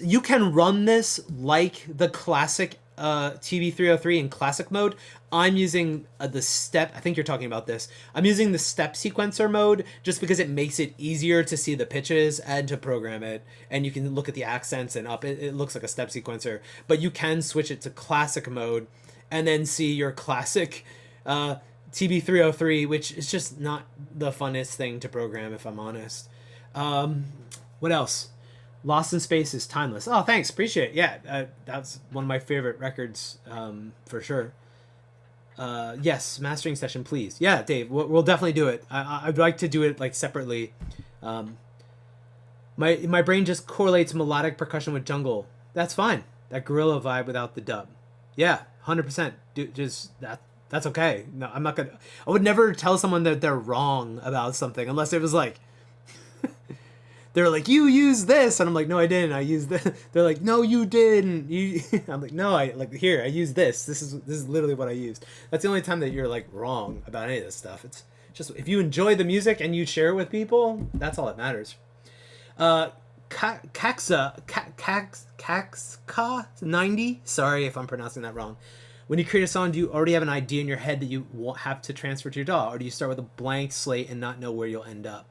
you can run this like the classic TB303 in classic mode. I'm using the step. I think you're talking about this. I'm using the step sequencer mode just because it makes it easier to see the pitches and to program it. And you can look at the accents and up. It looks like a step sequencer, but you can switch it to classic mode and then see your classic TB303, which is just not the funnest thing to program, if I'm honest. What else? Lost in Space is timeless. Oh, thanks. Appreciate it. Yeah, that's one of my favorite records, for sure. Yes, mastering session, please. Yeah, Dave, we'll definitely do it. I'd like to do it like separately. My brain just correlates melodic percussion with jungle. That's fine. That gorilla vibe without the dub. Yeah, 100%. Just that. That's okay. No, I'm not gonna. I would never tell someone that they're wrong about something unless it was like, they're like, you used this, and I'm like, no, I didn't. I used this. They're like, no, you didn't. I'm like, no, I used this. This is literally what I used. That's the only time that you're like wrong about any of this stuff. It's just, if you enjoy the music and you share it with people, that's all that matters. Kaxka 90. Sorry if I'm pronouncing that wrong. When you create a song, do you already have an idea in your head that you will have to transfer to your DAW, or do you start with a blank slate and not know where you'll end up?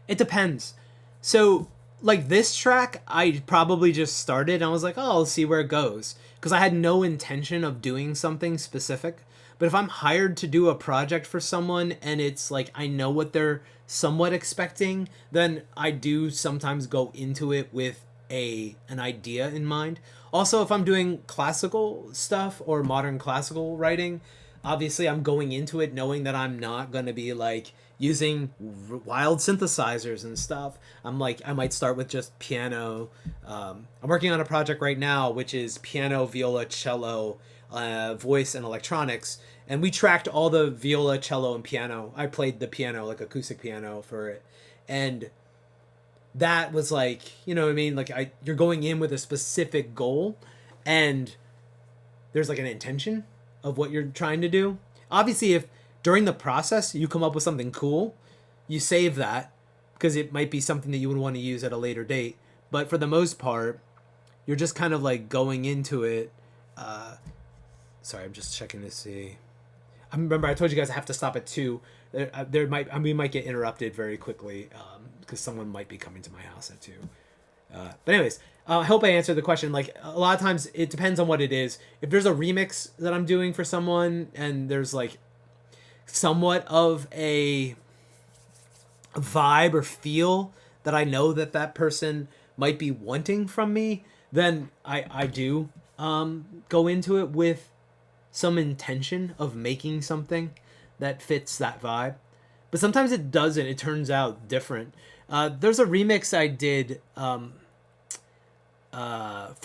It depends. So, like this track, I probably just started and I was like, oh, I'll see where it goes, because I had no intention of doing something specific. But if I'm hired to do a project for someone and it's like I know what they're somewhat expecting, then I do sometimes go into it with an idea in mind. Also, if I'm doing classical stuff or modern classical writing, obviously I'm going into it knowing that I'm not going to be like using wild synthesizers and stuff. I'm like, I might start with just piano. I'm working on a project right now which is piano, viola, cello, voice, and electronics, and we tracked all the viola, cello, and piano. I played the piano, like acoustic piano, for it, and that was like, you know what I mean, like you're going in with a specific goal, and there's like an intention of what you're trying to do. Obviously, if during the process you come up with something cool, you save that because it might be something that you would want to use at a later date. But for the most part, you're just kind of like going into it. Sorry, I'm just checking to see. I remember I told you guys I have to stop at 2. We might get interrupted very quickly because someone might be coming to my house at 2. But anyways, I hope I answered the question. Like, a lot of times it depends on what it is. If there's a remix that I'm doing for someone and there's like somewhat of a vibe or feel that I know that person might be wanting from me, then I do go into it with some intention of making something that fits that vibe. But sometimes it doesn't. It turns out different. There's a remix I did for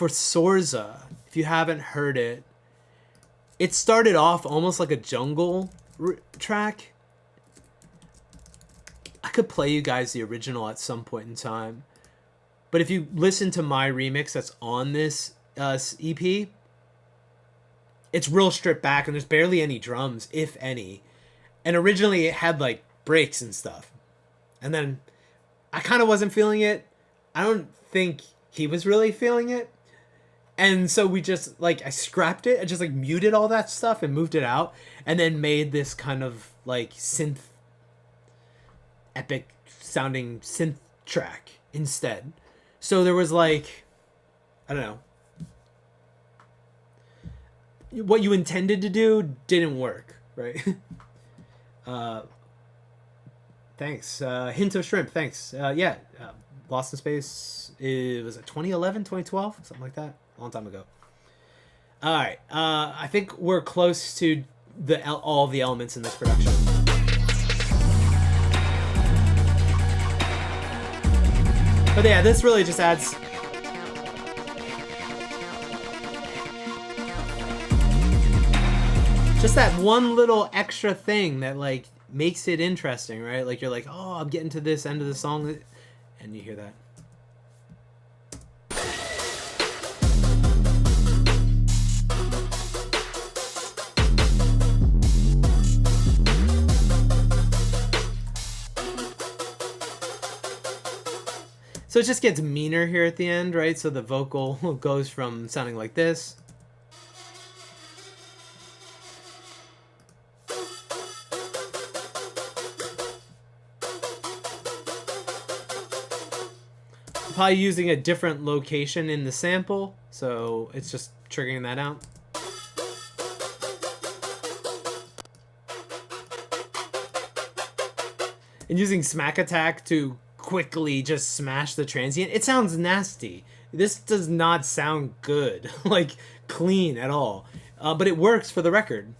Sorza. If you haven't heard it, it started off almost like a jungle track. I could play you guys the original at some point in time. But if you listen to my remix that's on this EP, it's real stripped back and there's barely any drums, if any. And originally it had like breaks and stuff. And then I kind of wasn't feeling it. I don't think he was really feeling it. And so we just, like, I scrapped it. I just, like, muted all that stuff and moved it out. And then made this kind of, like, epic sounding synth track instead. So there was, like, I don't know. What you intended to do didn't work, right? Thanks. Hint of Shrimp, thanks. Lost in Space, it was 2011, 2012, something like that. A long time ago. All right. I think we're close to all the elements in this production. But yeah, this really just adds... just that one little extra thing that, like, makes it interesting, right? Like, you're like, oh, I'm getting to this end of the song, and you hear that. So it just gets meaner here at the end, right? So the vocal goes from sounding like this. Probably using a different location in the sample, so it's just triggering that out. And using Smack Attack to quickly just smash the transient. It sounds nasty. This does not sound good, like clean at all. But it works for the record.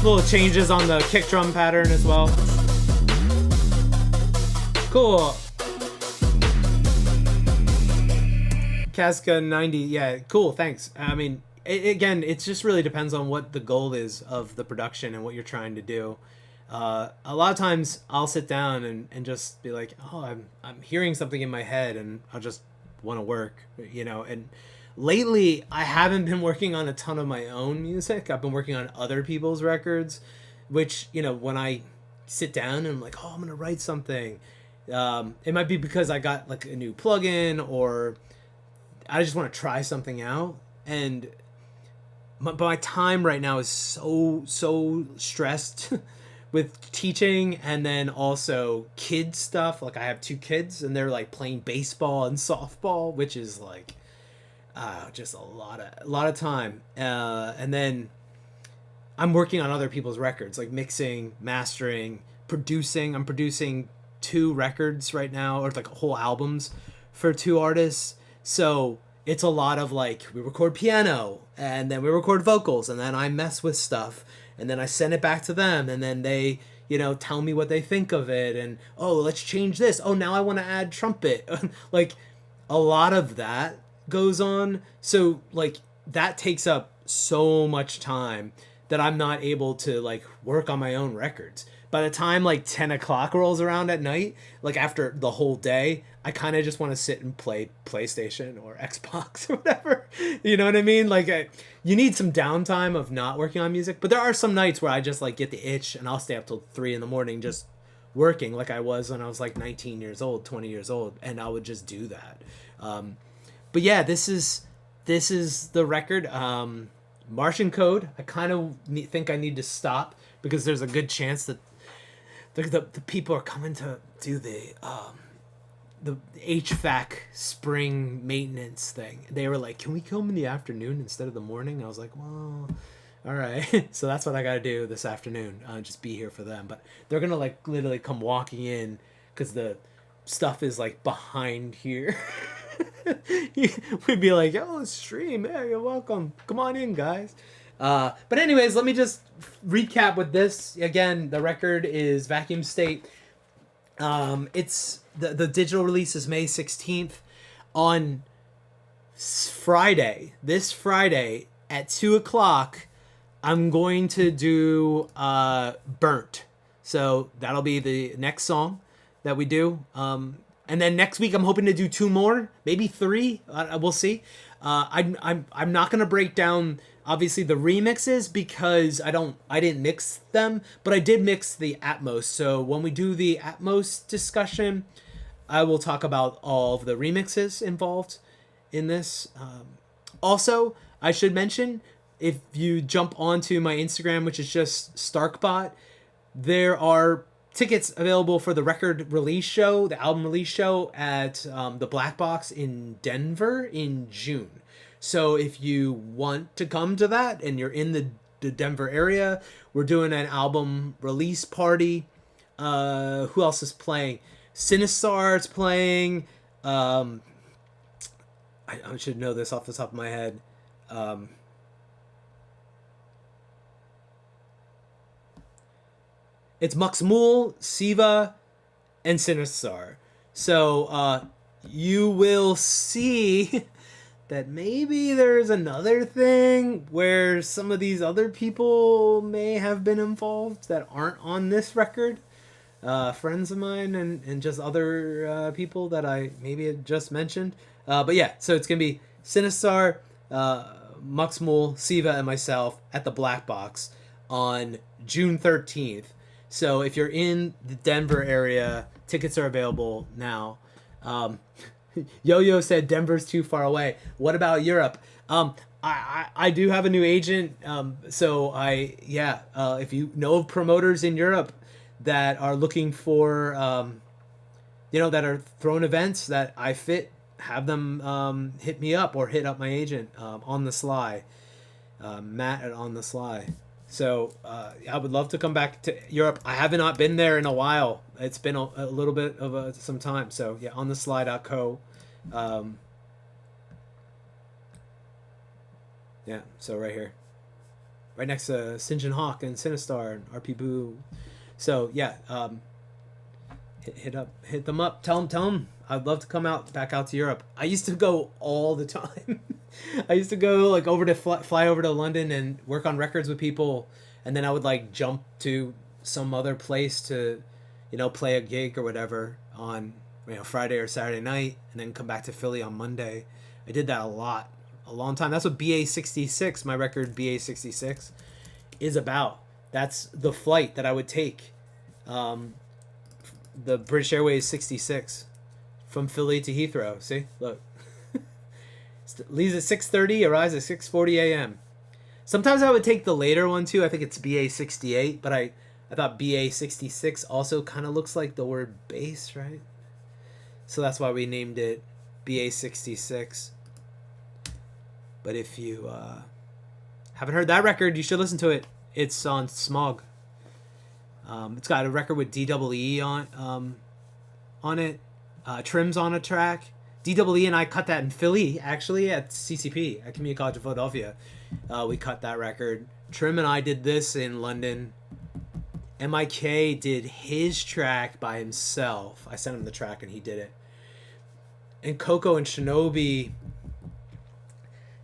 Little changes on the kick drum pattern as well. Cool. Casca 90, yeah, cool, thanks. I mean, again, it just really depends on what the goal is of the production and what you're trying to do. A lot of times I'll sit down and just be like, oh, I'm hearing something in my head and I'll just want to work, you know. And lately I haven't been working on a ton of my own music. I've been working on other people's records, which, you know, when I sit down and I'm like, oh, I'm gonna write something, it might be because I got like a new plugin or I just want to try something out. And my time right now is so stressed with teaching and then also kid stuff. Like I have 2 kids and they're like playing baseball and softball, which is like just a lot of time. And then I'm working on other people's records, like mixing, mastering, producing. I'm producing 2 records right now, or like whole albums for 2 artists. So it's a lot of like, we record piano and then we record vocals and then I mess with stuff and then I send it back to them and then they, you know, tell me what they think of it and, oh, let's change this. Oh, now I want to add trumpet. Like a lot of that goes on. So like that takes up so much time that I'm not able to like work on my own records. By the time like 10 o'clock rolls around at night, like after the whole day, I kind of just want to sit and play PlayStation or Xbox or whatever. You know what I mean? Like you need some downtime of not working on music, but there are some nights where I just like get the itch and I'll stay up till 3 a.m. just working like I was when I was like 19 years old, 20 years old, and I would just do that. But yeah, this is the record. Martian Code. I kind of think I need to stop because there's a good chance that the people are coming to do the HVAC spring maintenance thing. They were like, can we come in the afternoon instead of the morning? I was like, well, all right. So that's what I got to do this afternoon. Just be here for them. But they're going to like literally come walking in because the stuff is like behind here. We'd be like, oh, stream. Hey, you're welcome. Come on in, guys. But anyways, let me just recap with this. Again, the record is Vacuum State. It's the digital release is May 16th. On Friday, this Friday at 2 o'clock, I'm going to do Burnt. So that'll be the next song that we do. And then next week I'm hoping to do 2 more, maybe 3. We'll see. I'm not gonna break down obviously the remixes because I didn't mix them, but I did mix the Atmos. So when we do the Atmos discussion, I will talk about all of the remixes involved in this. Also, I should mention, if you jump onto my Instagram, which is just Starkbot, there are tickets available for the record release show, the album release show at the Black Box in Denver in June. So if you want to come to that and you're in the Denver area, we're doing an album release party. Who else is playing? Sinistar's playing. I should know this off the top of my head. It's Muxmul, Siva, and Sinistar. So you will see that maybe there's another thing where some of these other people may have been involved that aren't on this record. Friends of mine and just other people that I maybe had just mentioned. But yeah, so it's going to be Sinistar, Muxmul, Siva, and myself at the Black Box on June 13th. So if you're in the Denver area, tickets are available now. Yo-Yo said Denver's too far away. What about Europe? I do have a new agent. So if you know of promoters in Europe that are looking for, that are throwing events that I fit, have them hit me up or hit up my agent on the sly, Matt at On the Sly. So I would love to come back to Europe. I have not been there in a while. It's been a little bit of some time. So yeah, on the sly.co. Yeah, so right here. Right next to Sinjin Hawk and Sinistar and RP Boo. So yeah, hit them up. Tell them I'd love to come back out to Europe. I used to go all the time. I used to go like fly over to London and work on records with people, and then I would like jump to some other place to, play a gig or whatever on Friday or Saturday night, and then come back to Philly on Monday. I did that a long time. That's what BA66, my record BA66, is about. That's the flight that I would take. The British Airways 66 from Philly to Heathrow. See, look. Leaves at 6:30, arrives at 6:40 a.m. Sometimes I would take the later one too. I think it's BA68, but I thought BA66 also kind of looks like the word bass, right? So that's why we named it BA66. But if you haven't heard that record, you should listen to it. It's on Smog. It's got a record with DEE on it. Trim's on a track. DEE and I cut that in Philly, actually, at CCP, at Community College of Philadelphia. We cut that record. Trim and I did this in London. MIK did his track by himself. I sent him the track and he did it. And Coco and Shinobi,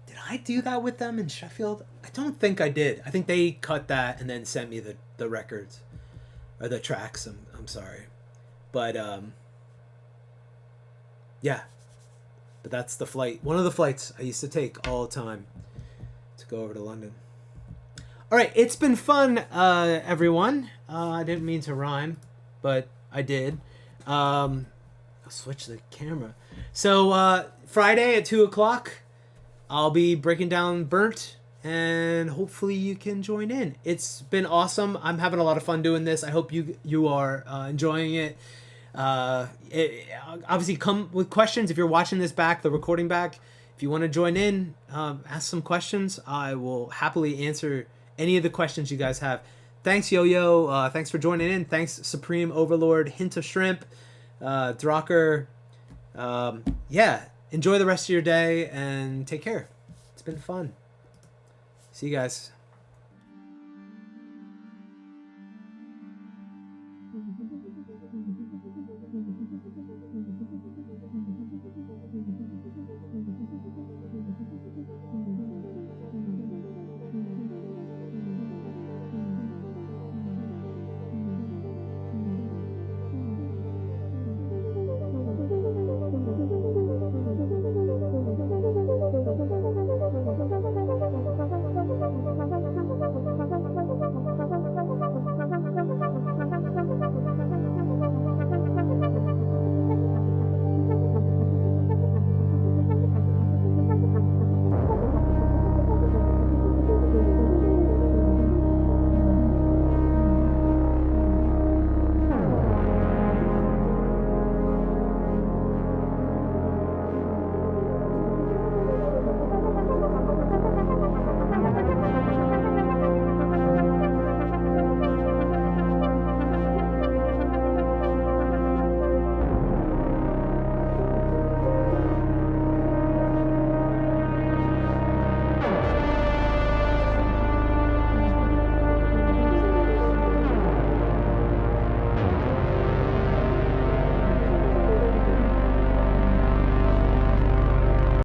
did I do that with them in Sheffield? I don't think I did. I think they cut that and then sent me the records. Or the tracks, I'm sorry. But, yeah. But that's the flight. One of the flights I used to take all the time to go over to London. All right, it's been fun, everyone. I didn't mean to rhyme, but I did. I'll switch the camera. So Friday at 2 o'clock, I'll be breaking down Burnt, and hopefully you can join in. It's been awesome. I'm having a lot of fun doing this. I hope you are enjoying it. Obviously come with questions if you're watching this back, the recording back. If you want to join in, ask some questions. I will happily answer any of the questions you guys have. Thanks, Yo-Yo. Thanks for joining in. Thanks, Supreme Overlord, Hint of Shrimp, Drocker. Enjoy the rest of your day and take care. It's been fun. See you guys.